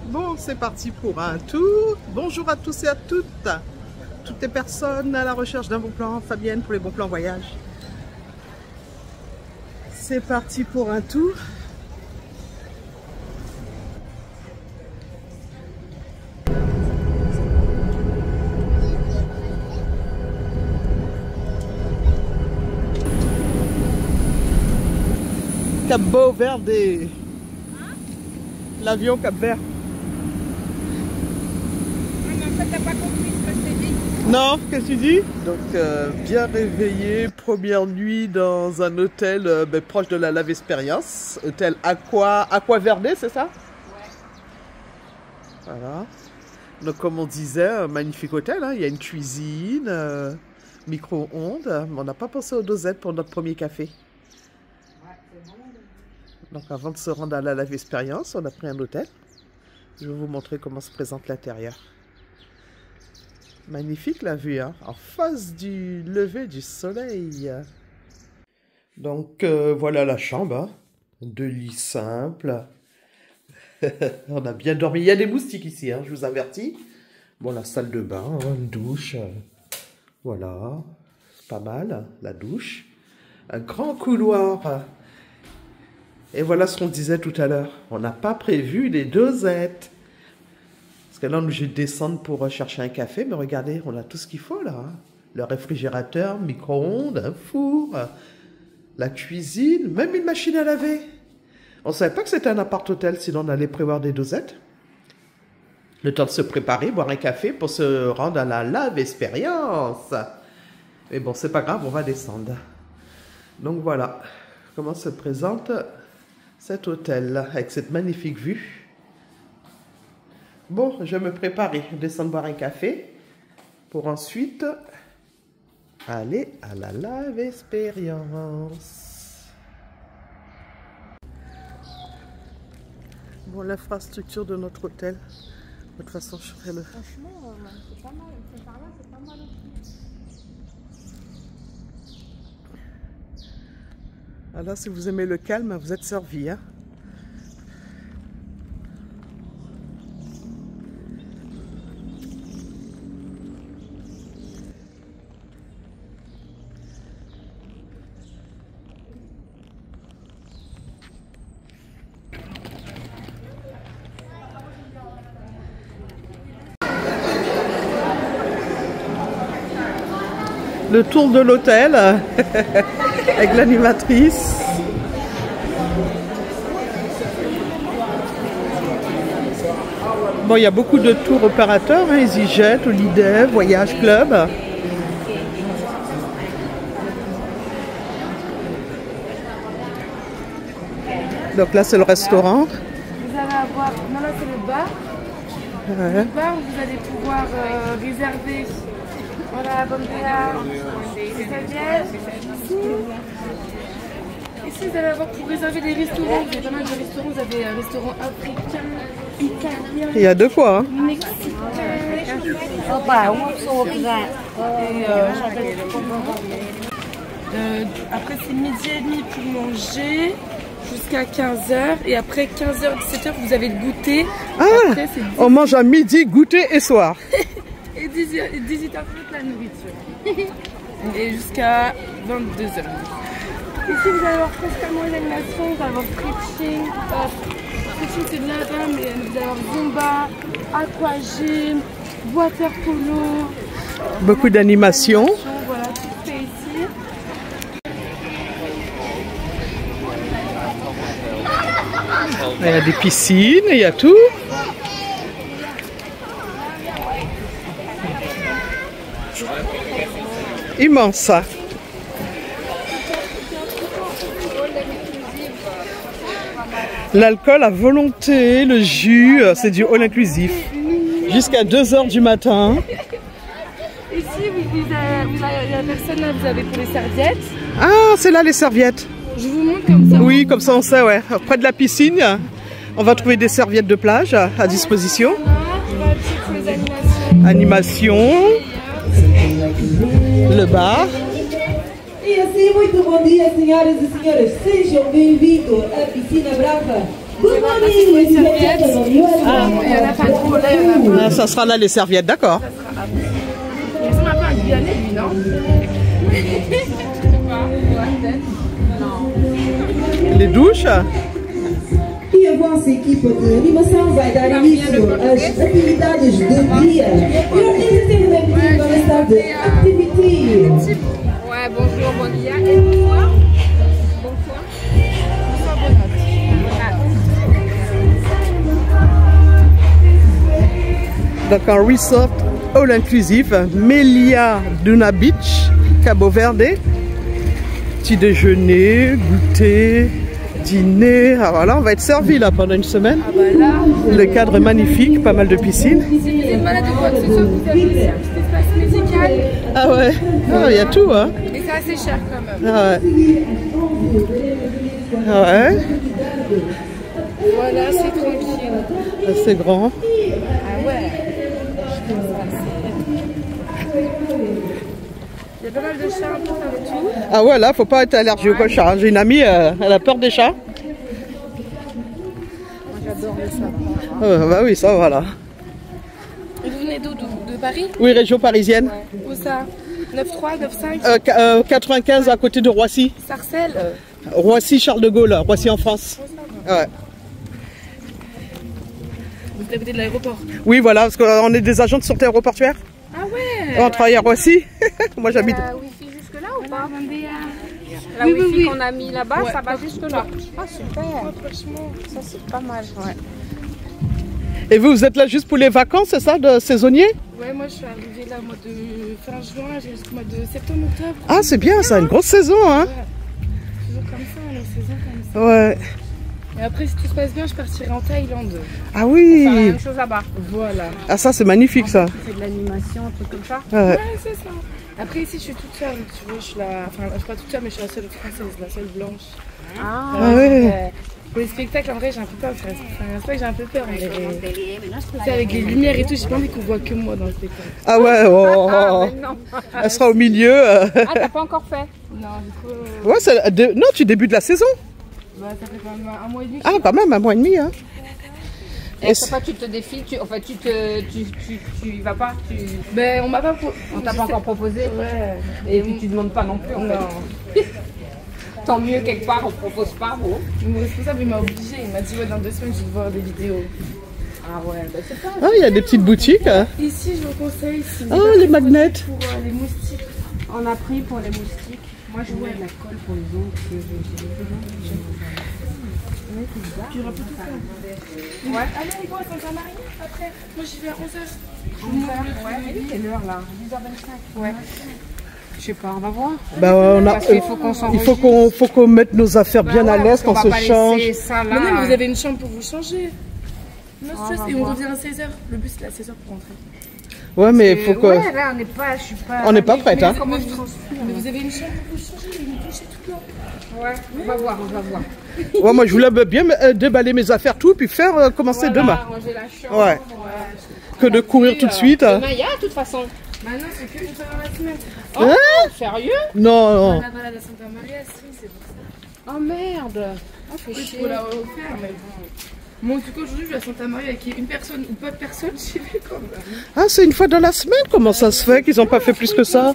Bon, c'est parti pour un tour. Bonjour à tous et à toutes. Toutes les personnes à la recherche d'un bon plan. Fabienne pour les bons plans voyage. C'est parti pour un tour. Cabo Verde. L'avion Cap Vert. T'as pas compris ce que je t'ai dit? Non, qu'est-ce que tu dis? Donc, bien réveillé, première nuit dans un hôtel proche de la Lave Experience. Hôtel Aqua Verde, c'est ça? Ouais. Voilà. Donc, comme on disait, un magnifique hôtel. Hein. Il y a une cuisine, micro-ondes. Mais on n'a pas pensé aux dosettes pour notre premier café. Ouais, c'est bon. Donc, avant de se rendre à la Lave Experience, on a pris un hôtel. Je vais vous montrer comment se présente l'intérieur. Magnifique la vue, hein, en face du lever du soleil. Donc voilà la chambre, hein. 2 lits simples. On a bien dormi. Il y a des moustiques ici, hein, je vous avertis. Bon, la salle de bain, hein, une douche. Voilà, c'est pas mal, la douche. Un grand couloir. Et voilà ce qu'on disait tout à l'heure. On n'a pas prévu les dosettes. Parce que là, on est obligé de descendre pour chercher un café. Mais regardez, on a tout ce qu'il faut là. Hein. Le réfrigérateur, micro-ondes, un four, la cuisine, même une machine à laver. On ne savait pas que c'était un appart-hôtel, sinon on allait prévoir des dosettes. Le temps de se préparer, boire un café pour se rendre à la Lave Experience. Mais bon, c'est pas grave, on va descendre. Donc voilà comment se présente cet hôtel avec cette magnifique vue. Bon, je vais me préparer, descendre boire un café pour ensuite aller à la Lave Experience. Bon, l'infrastructure de notre hôtel, de toute façon, je ferai le... Franchement, c'est pas mal. Par là, c'est pas mal aussi. Alors, si vous aimez le calme, vous êtes servi, hein. Le tour de l'hôtel avec l'animatrice. Bon, il y a beaucoup de tours opérateurs, hein, EasyJet, Holiday, Voyage Club. Donc là, c'est le restaurant. Vous allez avoir... Non, là, c'est le bar. Ouais. Le bar, vous allez pouvoir réserver... Voilà, Bombéa, les serviettes. Ici, vous allez avoir pour réserver des restaurants. Vous avez pas mal de restaurants. Vous avez un restaurant africain, italien, Il y a de quoi, hein. mexicain. Après, c'est midi et demi pour manger jusqu'à 15h. Et après 15h, 17h, vous avez le goûter. Ah, après, on mange à midi, goûter et soir. Et 18h30 la nourriture. Et jusqu'à 22h. Ici vous allez avoir constamment l'animation, vous allez avoir stretching. Stretching c'est de là-bas, mais vous allez avoir zumba, aquagym, water polo. Beaucoup d'animation. Voilà, tout fait ici. Il y a des piscines, il y a tout. Immense ça. L'alcool à volonté, le jus, c'est du all inclusif. Jusqu'à 2 h du matin. Ici, la personne là, vous avez pour les serviettes. Ah, c'est là les serviettes. Je vous montre comme ça. Oui, comme ça on sait, ouais. Près de la piscine, on va trouver des serviettes de plage à disposition. Pour les animations. Le bar. E assim, muito bom dia, senhoras e senhores. Sejam bem-vindos à Piscina Brava. Good morning, ladies and gentlemen. You are Il n'y en a pas trop là. Ah, ça sera là les serviettes, d'accord. Il ressemble un peu à un Guyanais, lui, non? Les douches. E a vossa equipa de animação vai dar início às atividades do dia. Your entertainment team vai estar de activity. Ouais, bonjour, bon dia et bonsoir. Bonsoir. Bonsoir, bonne Donc un resort all inclusif, Melia Duna Beach, Cabo Verde. Petit déjeuner, goûter, dîner. Ah, voilà, on va être servi là pendant une semaine. Ah bah là, Le cadre est magnifique, pas mal de piscines. si vous êtes malade ou quoi que ce soit, vous avez aussi un petit espace musical. Ah ouais, ah, il y a tout hein. Mais c'est assez cher quand même. Ah ouais. Ah ouais, Voilà, c'est tranquille. c'est grand. Ah ouais. Il y a pas mal de chats un peu partout. Ah ouais, là, faut pas être allergique aux chats. J'ai une amie, elle a peur des chats. Moi j'adore les chats. Bah oui, ça, voilà. Et vous venez d'où? De Paris? Oui, région parisienne. Où ça? 9,3, 9,5 95 à côté de Roissy. Sarcelles. Roissy, Charles de Gaulle, Roissy en France. Ouais. Vous êtes à côté de l'aéroport? Oui, voilà, parce qu'on est des agents de sûreté aéroportuaire. Ah ouais. On travaille à Roissy. Moi, j'habite. Wi-Fi jusque là ou pas? La Oui, Wi-Fi oui. qu'on a mis là-bas, Ouais. ça va jusque là. Ah super, Franchement. ça c'est pas mal. Ouais. Et vous, vous êtes là juste pour les vacances, c'est ça, de saisonnier? Ouais, moi je suis arrivée là au mois de fin juin, jusqu'au mois de septembre, octobre. Ah, c'est bien, ça, une grosse saison, hein. Toujours comme ça, la saison comme ça. Ouais. Et après, si tout se passe bien, je partirai en Thaïlande. Ah C'est la oui. même chose là-bas. Voilà. Ah, ça, c'est magnifique, ça. Tu fais de l'animation, un truc comme ça. Ouais. Ouais, c'est ça. Après, ici, je suis toute seule. Tu vois, je suis la. Enfin, je suis pas toute seule, mais je suis la seule française, la seule blanche. Ah ouais. Pour les spectacles, en vrai, j'ai un peu peur. Enfin, c'est pas que j'ai un peu peur, mais. Tu sais, avec les lumières et tout, j'ai pas envie qu'on voit que moi dans le spectacle. Ah ouais, oh, Ah, oh. mais non. Elle sera au milieu. Ah, t'as pas encore fait? Non, du coup. Ouais, non, tu débutes la saison. Bah, ça fait quand même un mois et demi. Ah, quand même, un mois et demi, hein. Et à chaque fois tu te défiles, enfin tu y vas pas, Ben, on m'a pas. on t'a pas encore proposé. Ouais. Et puis tu demandes pas non plus en fait. Tant mieux quelque part, on propose pas, bon. Mon responsable, il m'a obligé. Il m'a dit, ouais, dans 2 semaines, je vais te voir des vidéos. Ah ouais, bah c'est pas. Ah, il y a des petites boutiques. Hein. Ici, je vous conseille. Si vous Oh, avez les pris magnets. Pour les moustiques. On a pris pour les moustiques. Moi je voulais de la colle pour les ongles. Parce que j'ai Il y aura plus tout ça. Ouais. Allez, on va à Santa-Marie après. Moi, j'y vais à 11h. Ouais, quelle heure là? 10h25. Ouais. Je sais pas, on va voir. Bah, on a, Parce qu'il faut qu'on il faut qu'on mette nos affaires bien à l'aise, qu'on se change. Ça, là. Mais non, mais vous avez une chambre pour vous changer. Non, Ah, stress. on va Et on voir. revient à 16h. Le bus, c'est à 16h pour rentrer. Ouais, mais il faut que. Ouais, là on n'est pas, je suis pas. On n'est pas prête, hein. Mais vous avez une chambre pour vous changer. Une douche et tout là. Ouais, on va voir, on va voir. Ouais, moi, je voulais bien déballer mes affaires, tout, puis faire commencer demain. Ranger la chambre. Ouais. Que de courir tout de suite. Demain, il y a de toute façon. Maintenant, c'est que une fois dans la semaine. Oh, sérieux? Non, non. La balade à Santa Maria, si, c'est pour ça. Oh merde. Oh, fait Oui, chier. pour la refaire, mais bon. Moi, en tout cas, aujourd'hui, je vais à Santa Maria avec une personne ou pas de personne, j'y vais quand même. Ah, c'est une fois dans la semaine. Comment ça se fait qu'ils n'ont pas fait plus que ça?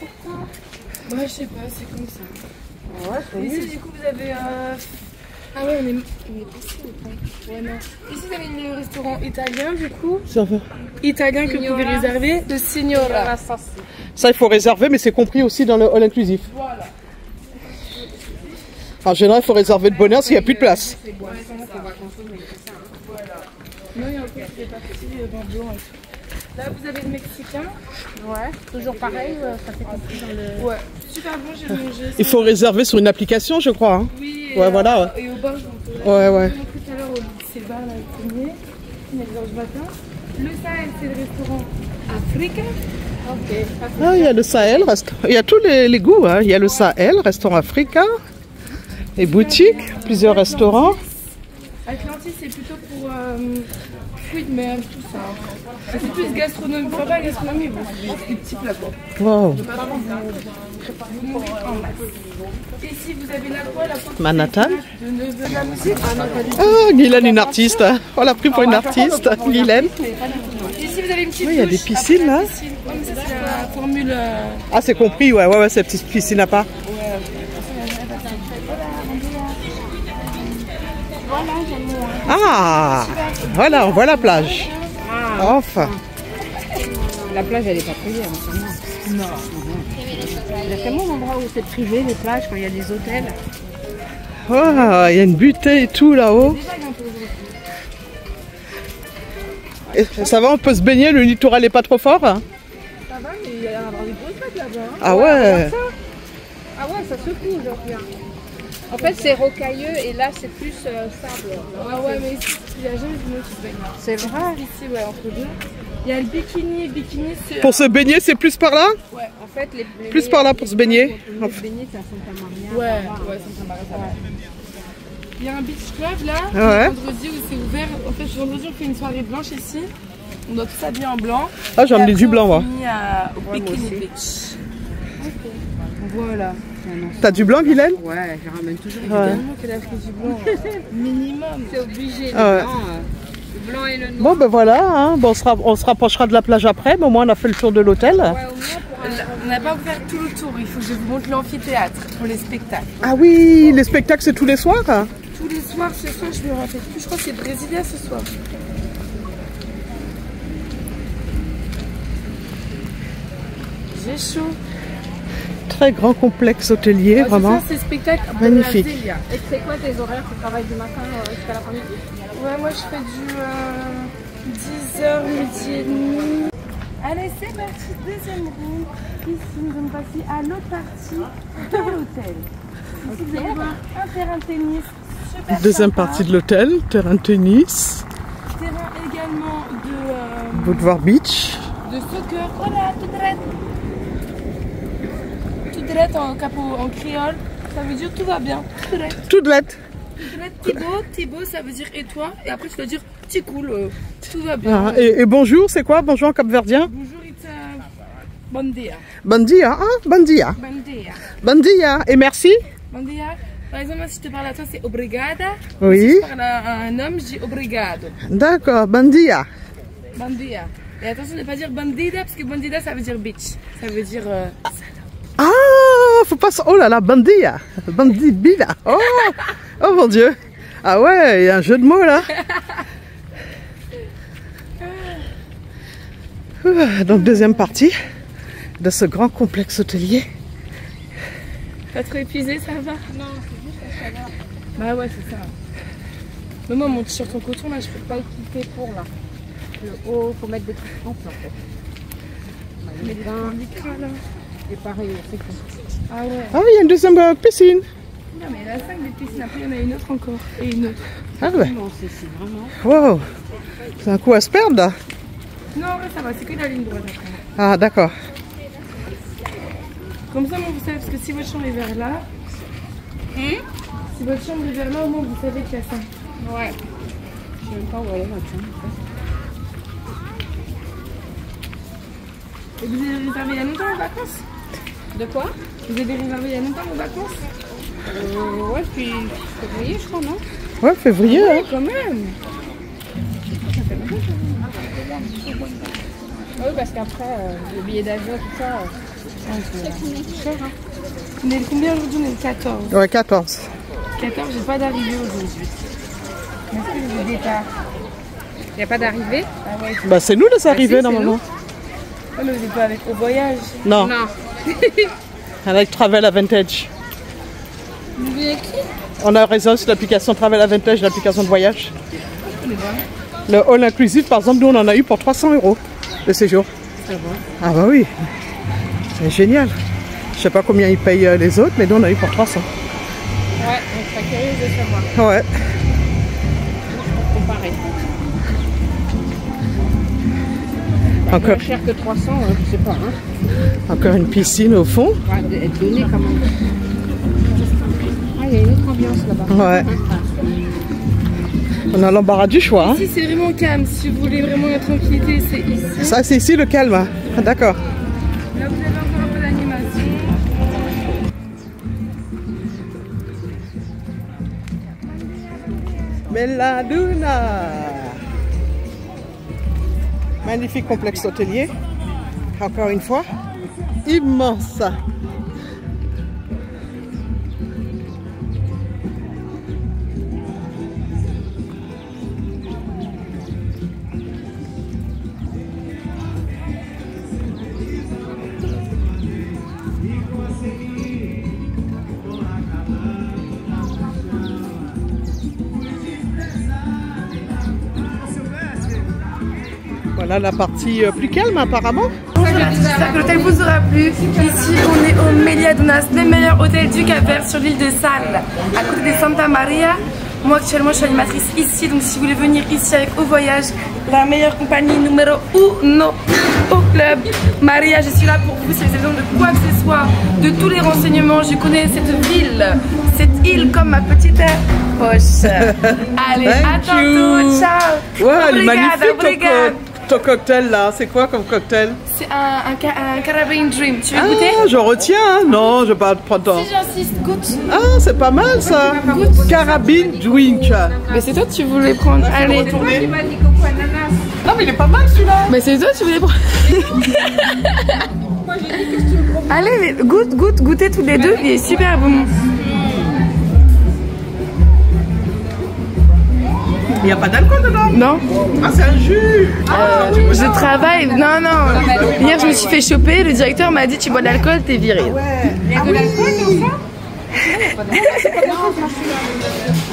Ouais, je sais pas, c'est comme ça. Ouais, c'est Ici, du coup, vous avez. Ah ouais, on est ici ou pas? Ouais, non. Ici, vous avez le restaurant italien, du coup. Ça va. Italien que vous pouvez réserver. Le Signora. Ça, il faut réserver, mais c'est compris aussi dans le all inclusif. Voilà. En général, il faut réserver de bonne heure s'il n'y a plus de place. Non, il y a encore des parties vin blanc et tout. Là, vous avez le Mexicain. Ouais, toujours pareil, ça fait compris dans le. Ouais. Super bon, j'ai mangé. Il faut réserver sur une application, je crois. Hein. Oui, Ouais, voilà. Et au bar, je vous Ouais, ouais. tout à l'heure au lycée bar, là, le premier. 9h du matin. Le Sahel, c'est le restaurant africain. Ok. Ah, il y a le Sahel, il y a tous les goûts. Hein. Il y a le Sahel, restaurant africain. Et boutique, plusieurs restaurants. Atlantis, c'est plutôt pour fruits de mer, tout ça. C'est plus gastronomie, enfin pas gastronomie, c'est des petits plats quoi. Wow. Ici, vous avez la quoi, la porte Manhattan. de 9 de la musique. Ah, Guylaine, une artiste. On l'a pris pour une artiste, Guylaine. Ici, vous avez une petite Oui, il y a des douche. piscines là. Ouais, mais ça, c'est la formule. Ah, c'est compris, ouais, c'est petite piscine à part. Ah, voilà, on voit la plage. Enfin. La plage, elle n'est pas privée, non. Il y a tellement d'endroits où c'est privé, les plages, quand il y a des hôtels. Oh, il y a une butée et tout là-haut. Et ça va, on peut se baigner, le littoral n'est pas trop fort? Ça va, mais il y a des grosses vagues là-bas. Ah ouais. Ah ouais, ça secoue aujourd'hui. En fait, c'est rocailleux et là, c'est plus sable. Ah ouais, mais ici, il n'y a jamais de monde qui se baigne. C'est vrai. Ici, ouais, entre deux. Il y a le bikini, c'est... Pour se baigner, c'est plus par là? Ouais. En fait, les Plus par là pour se baigner? Pour se baigner, c'est à Santa Maria. Ouais, Santa Maria, ça va. Il y a un beach club là, Ouais. vendredi où c'est ouvert. En fait, vendredi, on fait une soirée blanche ici. On doit tous s'habiller en blanc. Ah, j'ai emmené Et du après, blanc, on moi. finit au Bikini Beach. Voilà. T'as du blanc, Guylaine? Ouais, je ramène toujours du Évidemment qu'elle a pris du blanc. Minimum. C'est obligé, Ah ouais. le blanc et le noir. Bon, ben voilà, hein. Bon, on se rapprochera de la plage après, mais au moins on a fait le tour de l'hôtel. Ouais, au moins pour On n'a pas ouvert tout le tour. Il faut que je vous montre l'amphithéâtre pour les spectacles. Ah oui, les spectacles, c'est tous les soirs? Tous les soirs, ce soir, je me rappelle plus. Je crois que c'est Brésilien ce soir. J'ai chaud. Très grand complexe hôtelier, Ah, vraiment. c'est ça, c'est spectacle. Magnifique. Brasilia. Et c'est quoi tes horaires? Tu travailles du matin jusqu'à l'après-midi? Ouais, moi je fais du 10h, midi et demi. Allez, c'est parti, deuxième roue. Ici, nous sommes passés à l'autre partie de l'hôtel. Ici, vous allez voir un terrain de tennis. Super Deuxième sympa. partie de l'hôtel, terrain de tennis, Terrain également Boulevard Beach. de soccer. Voilà, tout droit. Tout droit en capot, en créole. Ça veut dire tout va bien. Tout droit. Tout de l'aide. Thibaut, ça veut dire et toi. Et après, tu dois dire petit cool, tout va bien. Ah, et bonjour, c'est quoi? Bonjour en capverdien? Bonjour, it's bon dia. Bon dia, hein? Bon dia. Bon dia. Bon dia. Et merci? Bon dia. Par exemple, si je te parle à toi, c'est obrigada. Oui. Si je parle à un homme, je dis obrigado. D'accord, bon dia. Bon dia. Et attention de ne pas dire bandida, parce que bandida, ça veut dire bitch. Ça veut dire... Ah, faut pas... Oh là là, bon dia. Bandibila. Oh, oh mon Dieu. Ah ouais, il y a un jeu de mots là. Donc deuxième partie de ce grand complexe hôtelier. Pas trop épuisé, ça va? Non, c'est juste la chaleur. Bah ouais, c'est ça. Mais moi, mon t-shirt en coton, là, je peux pas équiper pour, là. Le haut, faut mettre des trucs amples en fait. Mais des lycra, là. Et pareil, c'est cool. Ah ouais. Ah, il y a une deuxième piscine. Non, mais il y en a 5 des piscines. Après, il y en a une autre encore. Et une autre. Ah ouais. Non, c'est vraiment. Wow. C'est un coup à se perdre là. Non, ouais, ça va. C'est que la ligne droite après. Ah d'accord. Comme ça, moi, vous savez, parce que si votre chambre est vers là, si votre chambre est vers là, au moins, vous savez qu'il y a ça. Ouais. Je sais même pas où elle est notre chambre. Et vous avez réservé il y a longtemps vos vacances? De quoi? Vous avez réservé il y a longtemps vos vacances? Ouais, depuis février, je crois, non? Ouais, février. Ouais, Hein. quand même. Oui, parce qu'après, le billet d'avion, tout ça, c'est cher. Hein. On est le combien aujourd'hui? On est le 14. Ouais, 14. 14, j'ai pas d'arrivée aujourd'hui. Est-ce que j'ai des départs? Il n'y a pas d'arrivée? Ah ouais. Bah c'est nous les arrivés c'est normalement. Ah, mais vous n'êtes pas avec au voyage. Non. Non. Avec Travel Advantage. Vous venez avec qui? On a raison sur l'application Travel Advantage, l'application de voyage. On est bon. Le all inclusive, par exemple, nous on en a eu pour 300 € le séjour. Ça va. Ah bah oui. C'est génial. Je sais pas combien ils payent les autres, mais nous on a eu pour 300. Ouais, on serait curieuse de savoir. Ouais. Pour comparer. Encore, Moins cher que 300, je sais pas. Hein. encore une piscine au fond. Va être donné quand même. Ah, il y a une autre l'ambiance là-bas. Ouais. On a l'embarras du choix. Hein. Ici, c'est vraiment calme. Si vous voulez vraiment la tranquillité, c'est ici. Ça, c'est ici le calme. Hein. Ah, d'accord. Là, vous avez encore un peu d'animation. Belladonna. Magnifique complexe hôtelier. Encore une fois. Immense. Voilà la partie plus calme apparemment. J'espère que l'hôtel vous aura plu. Ici, on est au Meliadonas, le meilleur hôtel du Cap-Vert sur l'île de Sal, à côté de Santa Maria. Moi, actuellement, je suis animatrice ici, donc si vous voulez venir ici avec Au Voyage, la meilleure compagnie numéro 1 au club. Maria, je suis là pour vous si vous avez besoin de quoi que ce soit, de tous les renseignements. Je connais cette ville, cette île comme ma petite poche. Allez, à tantôt, ciao. Ouais, elle est magnifique obrigada. ton cocktail là. C'est quoi comme cocktail? C'est un Caribbean Dream. Tu veux goûter? Je retiens. Hein. Non, je vais pas prendre. Si j'insiste, goûte. Ah, c'est pas mal ça. Carabine drink. Mais c'est toi tu voulais prendre. Allez. Non, mais il est pas mal celui-là. Mais c'est toi tu voulais prendre. Allez, mais goûtez tous les deux. Il est super bon. Il n'y a pas d'alcool dedans? Non. Ah, c'est un jus. Je travaille. Non, non. Hier, je me suis fait choper. Le directeur m'a dit tu bois de l'alcool, t'es viré. Ouais. Il y a de l'alcool dans ça?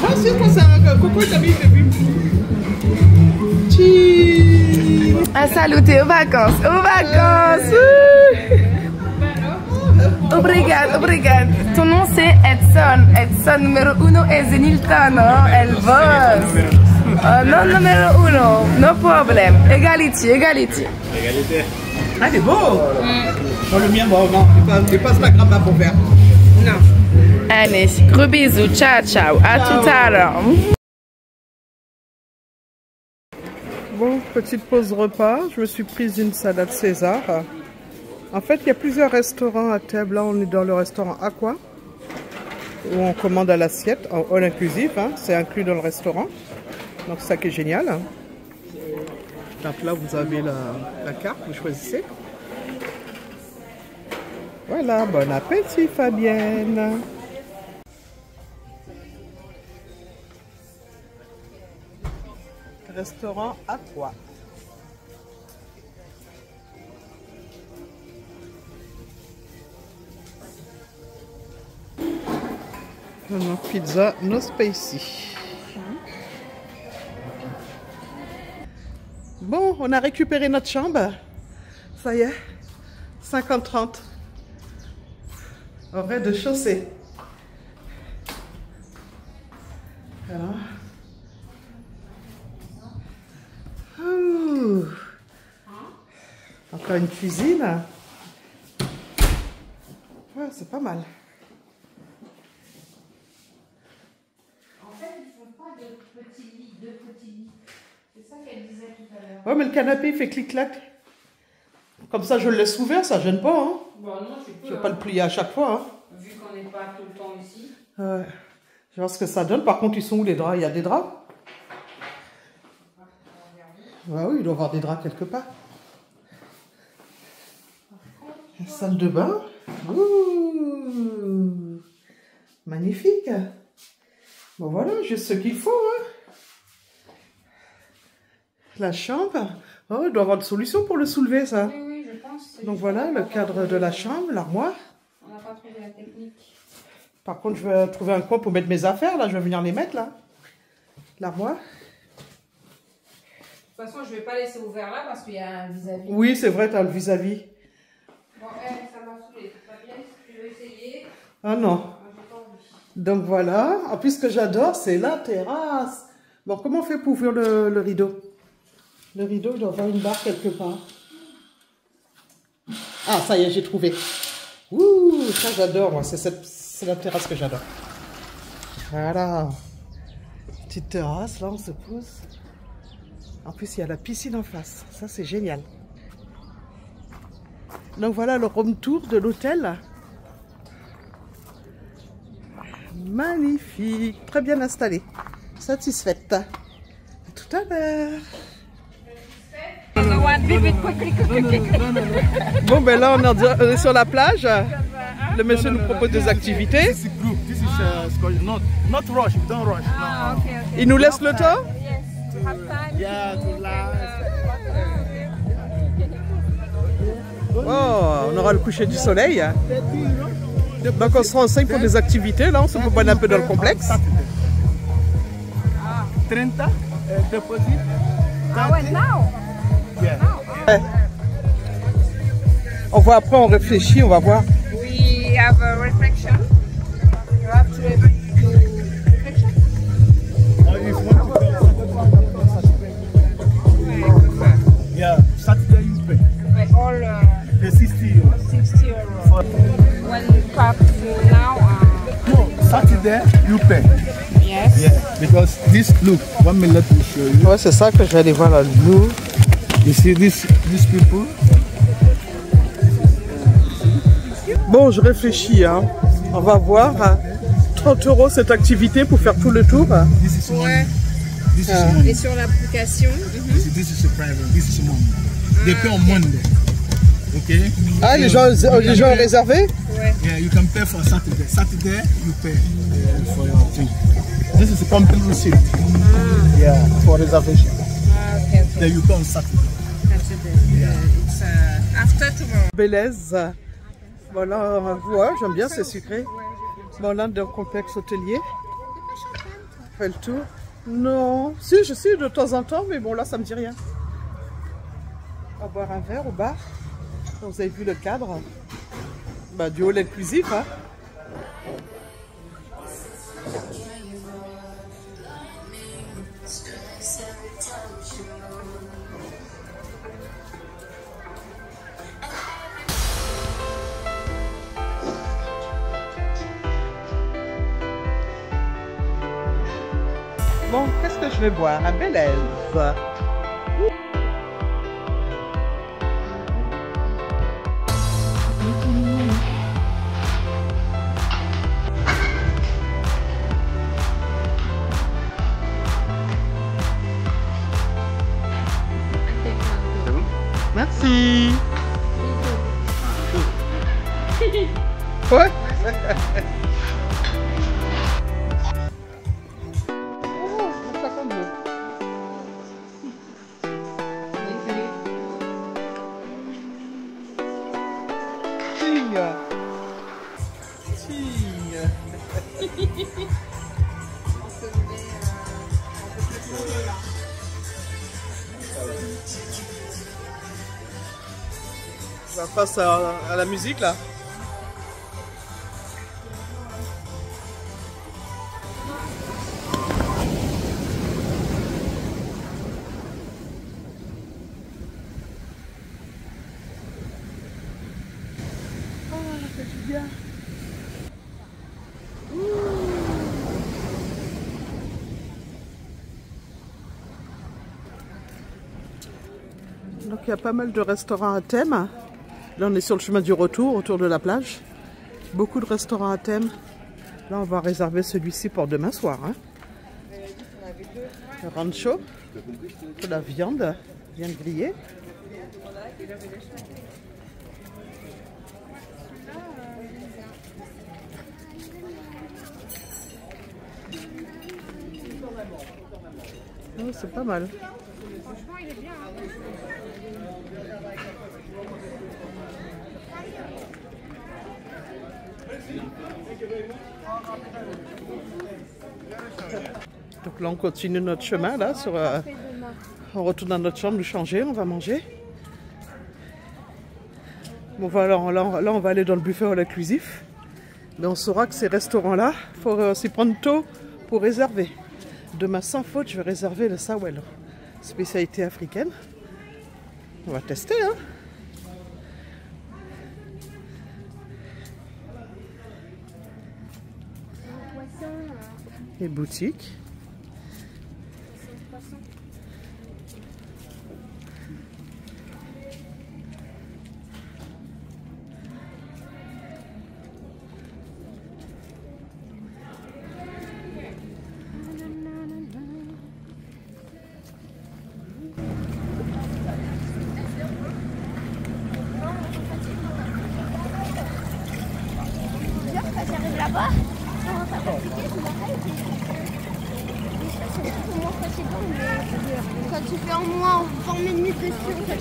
Moi aussi, quand c'est un coco, t'as mis le but. Cheese. Ah, salut, t'es aux vacances. Aux vacances. Obrigado, obrigado. Ton nom c'est Edson. Edson numéro 1 est Zenilton. Elle bosse. Non, numéro 1. No problem. Égalité, égalité. Égalité. Ah, il est beau. Oh, le mien, bon, non. Il passe pas grave pour faire. Non. Allez, gros bisous. Ciao, ciao. À tout à l'heure. Bon, petite pause repas. Je me suis prise une salade César. En fait, il y a plusieurs restaurants à table. Là, on est dans le restaurant Aqua, où on commande à l'assiette, en all inclusif. Hein, c'est inclus dans le restaurant. Donc, c'est ça qui est génial. Donc là, vous avez la carte, vous choisissez. Voilà, bon appétit, Fabienne. Restaurant Aqua. Alors, pizza no spicy. Bon, on a récupéré notre chambre. Ça y est, 50-30. Au rez-de-chaussée. Alors. Encore une cuisine. Ouais, c'est pas mal. En fait, ils font pas de petits lits, C'est ça qu'elle disait tout à l'heure. Ouais, mais le canapé il fait clic-clac. Comme ça, je le laisse ouvert, ça gêne pas. Hein. Bon, non, Je vais pas le plier à chaque fois. Hein. Vu qu'on n'est pas tout le temps ici. Ouais. Je vais voir ce que ça donne. Par contre, ils sont où les draps? Il y a des draps? Bah oui, il doit y avoir des draps quelque part. La salle de bain. Ouh. Magnifique. Bon voilà, juste ce qu'il faut. Hein. La chambre. Oh, il doit y avoir une solution pour le soulever, ça. Oui, oui, je pense. Donc voilà, le cadre de la chambre, l'armoire. On n'a pas trouvé la technique. Par contre, je vais trouver un coin pour mettre mes affaires. Là, je vais venir les mettre, là. L'armoire. De toute façon, je ne vais pas laisser ouvert là parce qu'il y a un vis-à-vis. Oui, c'est vrai, tu as le vis-à-vis. Bon, ça m'a saoulé. Fabienne, si tu veux essayer. Ah non. Donc voilà. En plus, ce que j'adore, c'est la terrasse. Bon, comment on fait pour ouvrir le rideau? Le rideau, il doit avoir une barre quelque part. Ah, ça y est, j'ai trouvé. Ouh, ça j'adore, moi. C'est la terrasse que j'adore. Voilà. Petite terrasse, là, on se pose. En plus, il y a la piscine en face. Ça, c'est génial. Donc voilà le home tour de l'hôtel. Magnifique, très bien installé. Satisfaite. À tout à l'heure. Bon, ben là, on est sur la plage. Le monsieur nous propose des activités. Il nous laisse le temps? Oh, on aura le coucher du soleil. Donc on se renseigne pour des activités. Là, on se promène un peu dans le complexe. 30 deposit. On voit après, on réfléchit, on va voir. We have a reflection. You have to do reflection. Yeah, Saturday you pay. But all The 60 euros. 60 euros. One cup now. No, Saturday you pay. Yes. Yeah, because this, look, 1 minute to show you. Ouais, c'est ça que je vais aller voir là. Nous. You see these people? Bon, je réfléchis. Hein. On va voir. 30 € cette activité pour faire tout le tour. This is money. Ouais. This is money. Et sur l'application. This is a private. This is money. They pay on Monday. Okay? Ah, les gens ont réservé? Ouais. Yeah, you can pay for Saturday. Saturday you pay for your thing. This is a company receipt. Yeah, for reservation. Okay. Then you pay on Saturday. It's after tomorrow. Belaise. Bon, là, on va voir. J'aime bien, c'est sucré. Bon, là, dans le complexe hôtelier. On fait le tour. Non. Si, je suis de temps en temps, mais bon, là, ça me dit rien. On va boire un verre au bar. Vous avez vu le cadre. Bah, du all inclusif, hein. Bon, qu'est-ce que je vais boire? Un Belaise. Merci. Ouais. On va face à la musique là. Oh, ça fait du bien. Donc il y a pas mal de restaurants à thème. Là on est sur le chemin du retour, autour de la plage. Beaucoup de restaurants à thème. Là on va réserver celui-ci pour demain soir. Hein. Le rancho, de la viande grillée. Oh, c'est pas mal. Franchement, il est bien. Donc là on continue notre chemin là sur, on retourne dans notre chambre, nous changer, on va manger. Bon voilà, là on va aller dans le buffet all inclusif. Mais on saura que ces restaurants là, il faut s'y prendre tôt pour réserver. Demain sans faute je vais réserver le sawel, spécialité africaine. On va tester hein. Les boutiques. J'arrive là-bas. Quand tu fais en moins 20 minutes de sur ça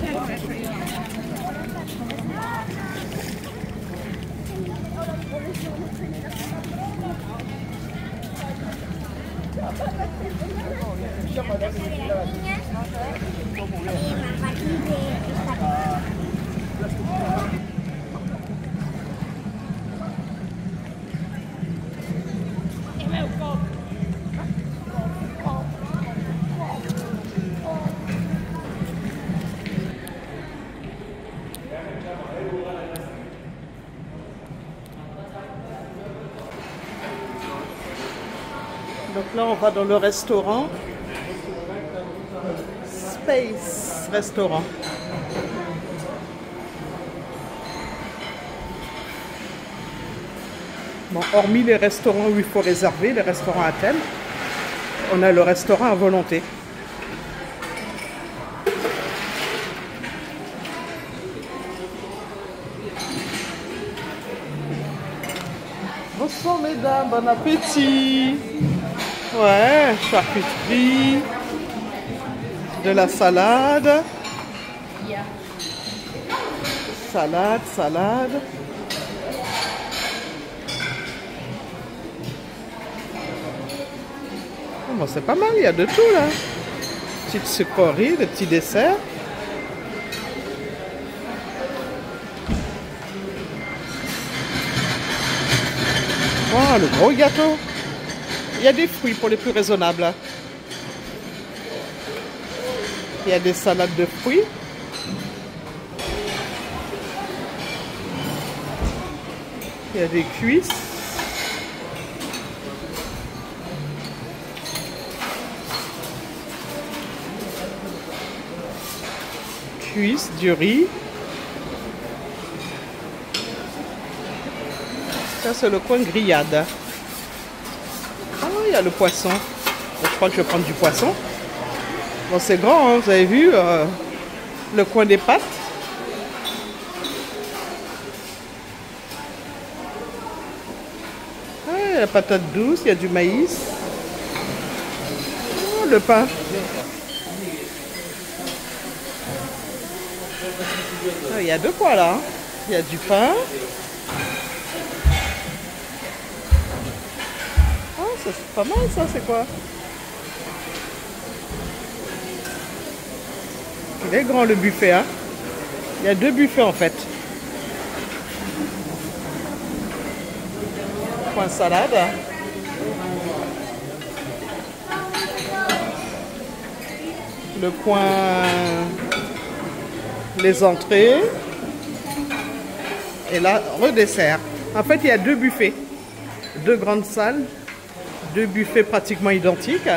Donc là, on va dans le restaurant Space Restaurant. Bon, hormis les restaurants où il faut réserver, les restaurants à thème, on a le restaurant à volonté. Bonsoir mesdames, bon appétit. Ouais, charcuterie, de la salade. Salade. Oh, bon, c'est pas mal, il y a de tout là. Petite sucrerie, des petits desserts. Oh, le gros gâteau. Il y a des fruits pour les plus raisonnables. Il y a des salades de fruits. Il y a des cuisses. Cuisses, du riz. Ça, c'est le coin grillade. Ah, il y a le poisson. Je crois que je vais prendre du poisson. Bon, c'est grand, hein, vous avez vu le coin des pâtes. Ah, il y a la patate douce, il y a du maïs. Oh, le pain. Ah, il y a deux pois là. Il y a du pain. C'est pas mal ça, c'est quoi? Il est grand le buffet, hein? Il y a deux buffets en fait. Coin salade. Le coin... les entrées. Et là, redessert. En fait, il y a deux buffets. Deux grandes salles. Deux buffets pratiquement identiques.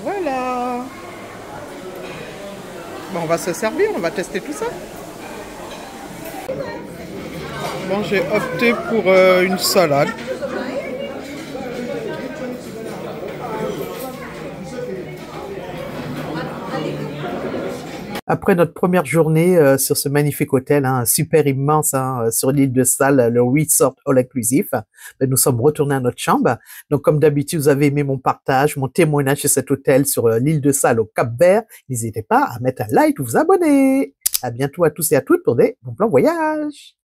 Voilà. Bon, on va se servir, on va tester tout ça. Bon, j'ai opté pour une salade. Après notre première journée sur ce magnifique hôtel, hein, super immense sur l'île de Sal, le resort all inclusif, nous sommes retournés à notre chambre. Donc comme d'habitude, vous avez aimé mon partage, mon témoignage sur cet hôtel sur l'île de Sal au Cap-Vert. N'hésitez pas à mettre un like ou vous abonner. À bientôt à tous et à toutes pour des bons plans voyage.